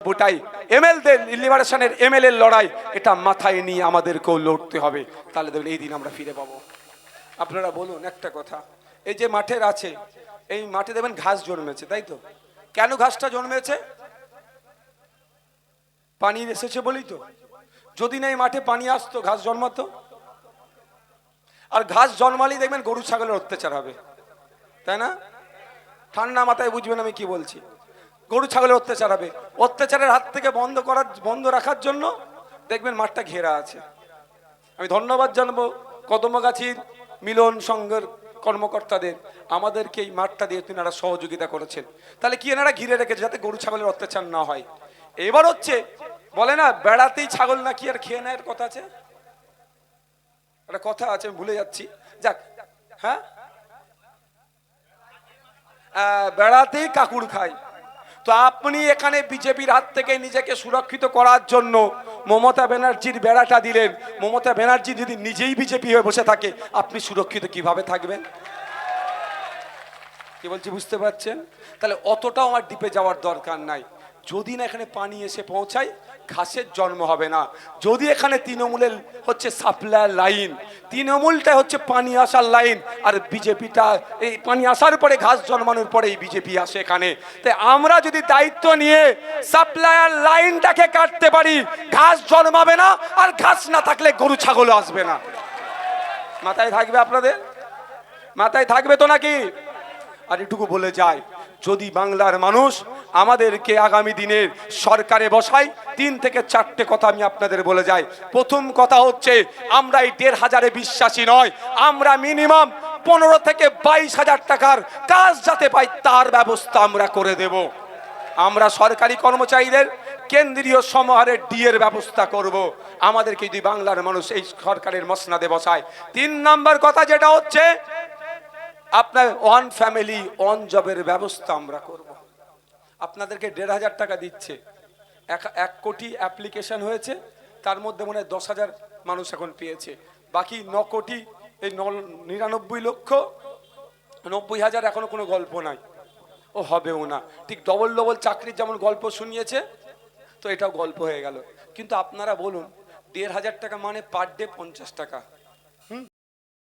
বুটাই এমএলদের লিবারেশনের এমএলএর লড়াই, এটা মাথায় নিয়ে আমাদেরকেও লড়তে হবে, তাহলে দেখবেন এই দিন আমরা ফিরে পাবো। আপনারা বলুন একটা কথা, এই যে মাঠের আছে, এই মাঠে দেখবেন ঘাস জন্মেছে, তাই তো? কেন ঘাসটা জন্মেছে? পানি এসেছে বলেই তো। যদি না এই মাঠে পানি আসতো, ঘাস জন্মাতো? আর ঘাস জন্মালেই দেখবেন গরু ছাগলের অত্যাচার হবে, তাই না? ঠান্ডা মাথায় বুঝবেন আমি কি বলছি। গরু ছাগলের অত্যাচার হবে, অত্যাচারের হাত থেকে বন্ধ রাখার জন্য দেখবেন মাঠটা ঘেরা আছে। আমি ধন্যবাদ জানাবো কদমগাছির মিলন সংঘের কর্মকর্তাদের, আমাদেরকে এই মাঠটা দিয়ে তিনারা সহযোগিতা করেছেন। তাহলে কি এনারা ঘিরে রেখেছে যাতে গরু ছাগলের অত্যাচার না হয়। এবার হচ্ছে বলে না, বেড়াতেই ছাগল নাকি আর খেয়ে নেয়, কথা আছে, একটা কথা আছে, আমি ভুলে যাচ্ছি। যাক, হ্যাঁ, বেড়াতেই কাকুর খায়। তো আপনি এখানে বিজেপির হাত থেকে নিজেকে সুরক্ষিত করার জন্য মমতা ব্যানার্জির বেড়াটা দিলেন। মমতা ব্যানার্জি যদি নিজেই বিজেপি হয়ে বসে থাকে, আপনি সুরক্ষিত কিভাবে থাকবেন? কি বলছি বুঝতে পারছেন? তাহলে অতটাও আমার ডিপে যাওয়ার দরকার নাই। যদি না এখানে পানি এসে পৌঁছায়, ঘাসের জন্ম হবে না। যদি এখানে তৃণমূলের হচ্ছে সাপ্লাই লাইন, তৃণমূলটা হচ্ছে পানি আসার লাইন, আর বিজেপিটা এই পানি আসার পরে ঘাস জন্মানোর পরে এই বিজেপি আসে এখানে। তাই আমরা যদি দায়িত্ব নিয়ে সাপ্লায়ার লাইনটাকে কাটতে পারি, ঘাস জন্মাবে না, আর ঘাস না থাকলে গরু ছাগলও আসবে না। মাথায় থাকবে আপনাদের? মাথায় থাকবে তো নাকি? আর এটুকু বলে যায়, যদি বাংলার মানুষ আমাদেরকে আগামী দিনের সরকারে বসায়, 3 থেকে 4টে কথা আমি আপনাদের বলে যাই। প্রথম কথা হচ্ছে, আমরা এই 1,500-এ বিশ্বাসী নয়, আমরা মিনিমাম 15 থেকে 22,000 টাকার কাজ যাতে পাই তার ব্যবস্থা আমরা করে দেব। আমরা সরকারি কর্মচারীদের কেন্দ্রীয় সমাহারের ডিএর ব্যবস্থা করব। আমাদেরকে যদি বাংলার মানুষ এই সরকারের মসনাদে বসায়। 3 নম্বর কথা যেটা হচ্ছে, আপনার ওয়ান ফ্যামিলি ওয়ান জবের ব্যবস্থা আমরা করব। আপনাদেরকে 1,500 টাকা দিচ্ছে, 1 কোটি অ্যাপ্লিকেশন হয়েছে, তার মধ্যে মনে হয় 10,000 মানুষ এখন পেয়েছে। বাকি 9 কোটি, এই 99,90,000 এখনো কোনো গল্প নাই, ও হবেও না। ঠিক ডবল চাকরির যেমন গল্প শুনিয়েছে, তো এটাও গল্প হয়ে গেল। কিন্তু আপনারা বলুন, 1,500 টাকা মানে পার ডে 50 টাকা।